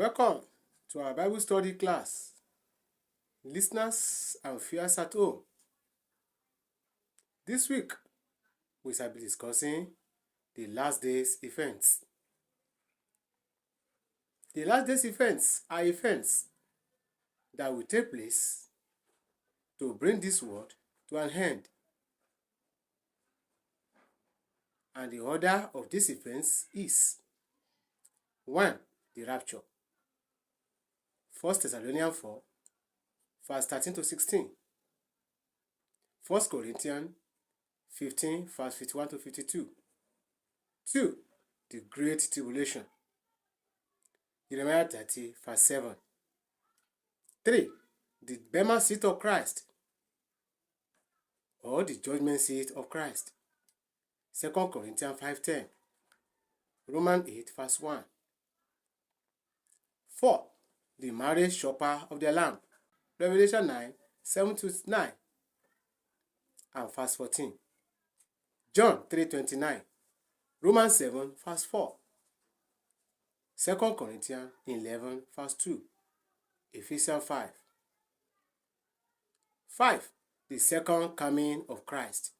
Welcome to our Bible study class, listeners and viewers at home. This week, we shall be discussing the last days events. The last days events are events that will take place to bring this world to an end. And the order of these events is 1. The rapture. 1 Thessalonians 4, verse 13 to 16. 1 Corinthians 15, verse 51 to 52. 2. The Great Tribulation. Jeremiah 30, verse 7. 3. The Bema seat of Christ, or the judgment seat of Christ. 2 Corinthians 5:10. Romans 8, verse 1. 4. The marriage supper of the Lamb. Revelation 9, 7 to 9 and verse 14. John 3:29. Romans 7, verse 4. 2 Corinthians 11, verse 2. Ephesians 5. 5. The second coming of Christ,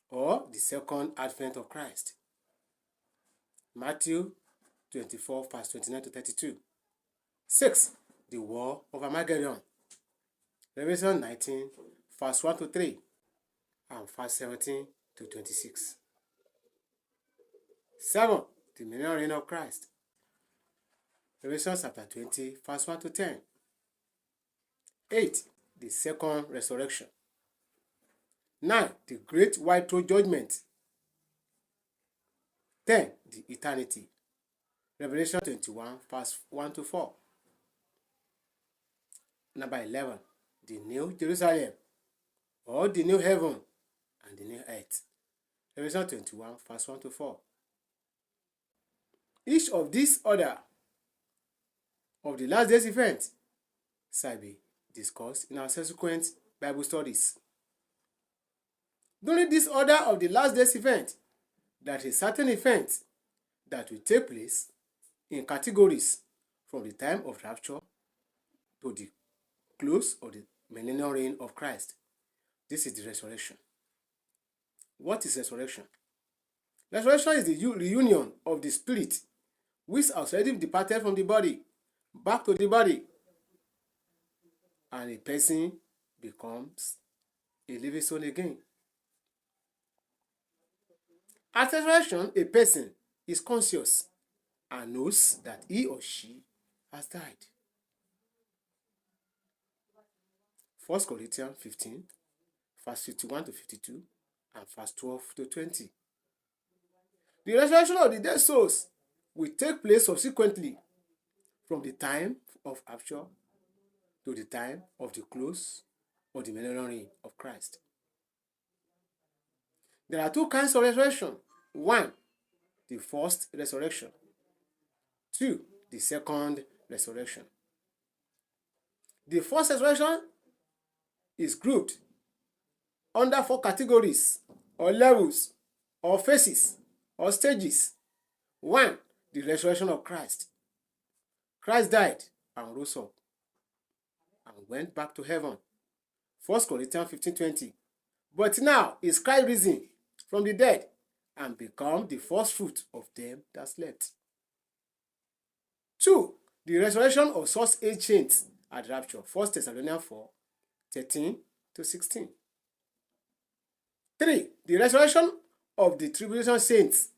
or the second advent of Christ. Matthew 24, verse 29 to 32. 6. The war of Armageddon. Revelation 19, verse 1 to 3 and verse 17 to 26. 7. The millennial reign of Christ. Revelation chapter 20, verse 1 to 10. 8. The second resurrection. 9. The great white throne judgment. 10. The eternity. Revelation 21, verse 1 to 4. Number 11. The new Jerusalem, or the new heaven and the new earth. Revelation 21, verse 1 to 4. Each of these order of the last days events shall be discussed in our subsequent Bible studies. During this order of the last days event, there is certain event that will take place in categories from the time of rapture to the close of the millennial reign of Christ. This is the resurrection. What is resurrection? Resurrection is the reunion of the spirit which has already departed from the body back to the body, and a person becomes a living soul again. At resurrection, a person is conscious and knows that he or she has died. 1 Corinthians 15, verse 51 to 52 and verse 12 to 20. The resurrection of the dead souls will take place subsequently from the time of rapture to the time of the close of the millennial reign of Christ. There are two kinds of resurrection. 1. The first resurrection. 2. The second resurrection. The first resurrection is grouped under 4 categories or levels or phases or stages. 1. The resurrection of Christ. Christ died and rose up and went back to heaven. 1 Corinthians 15:20. But now is Christ risen from the dead and become the first fruit of them that slept. 2. The resurrection of such age saints at rapture. 1 Thessalonians 4, 13 to 16. 3. The resurrection of the tribulation saints.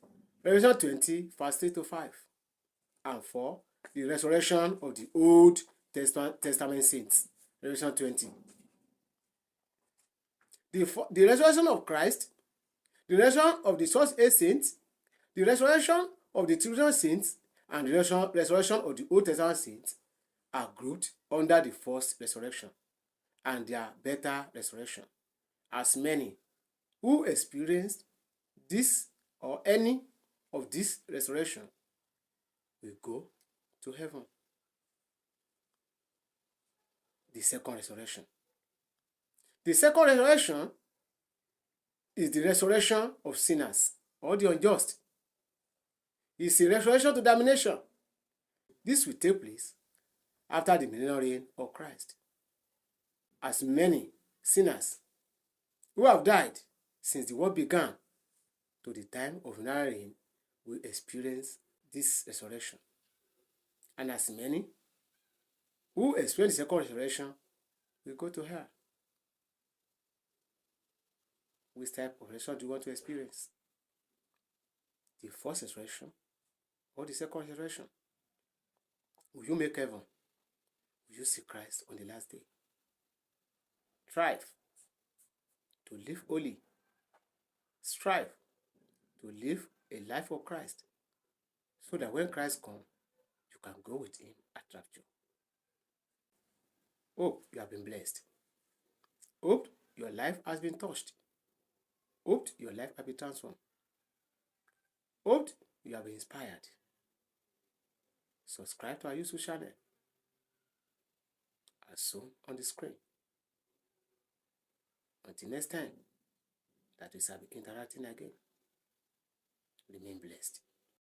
Revelation 20, verse 3 to 5. And 4. The resurrection of the Old Testament saints. Revelation 20. The resurrection of Christ, the resurrection of the church age saints, the resurrection of the tribulation saints, and the resurrection of the Old Testament saints are grouped under the first resurrection and their better resurrection, as many who experienced this or any of this resurrection will go to heaven. The second resurrection. The second resurrection is the resurrection of sinners or the unjust. It's a resurrection to damnation. This will take place after the millennial reign of Christ. As many sinners who have died since the world began to the time of millennial reign will experience this resurrection. And as many who experience the second resurrection will go to hell. Which type of resurrection do you want to experience? The first resurrection or the second resurrection? Will you make heaven? Will you see Christ on the last day? Strive to live holy. Strive to live a life of Christ, so that when Christ comes, you can go with him at rapture. Hope you have been blessed. Hope your life has been touched. Hope your life has been transformed. Hope you have been inspired. Subscribe to our YouTube channel as shown on the screen. Until next time that we shall be interacting again, remain blessed.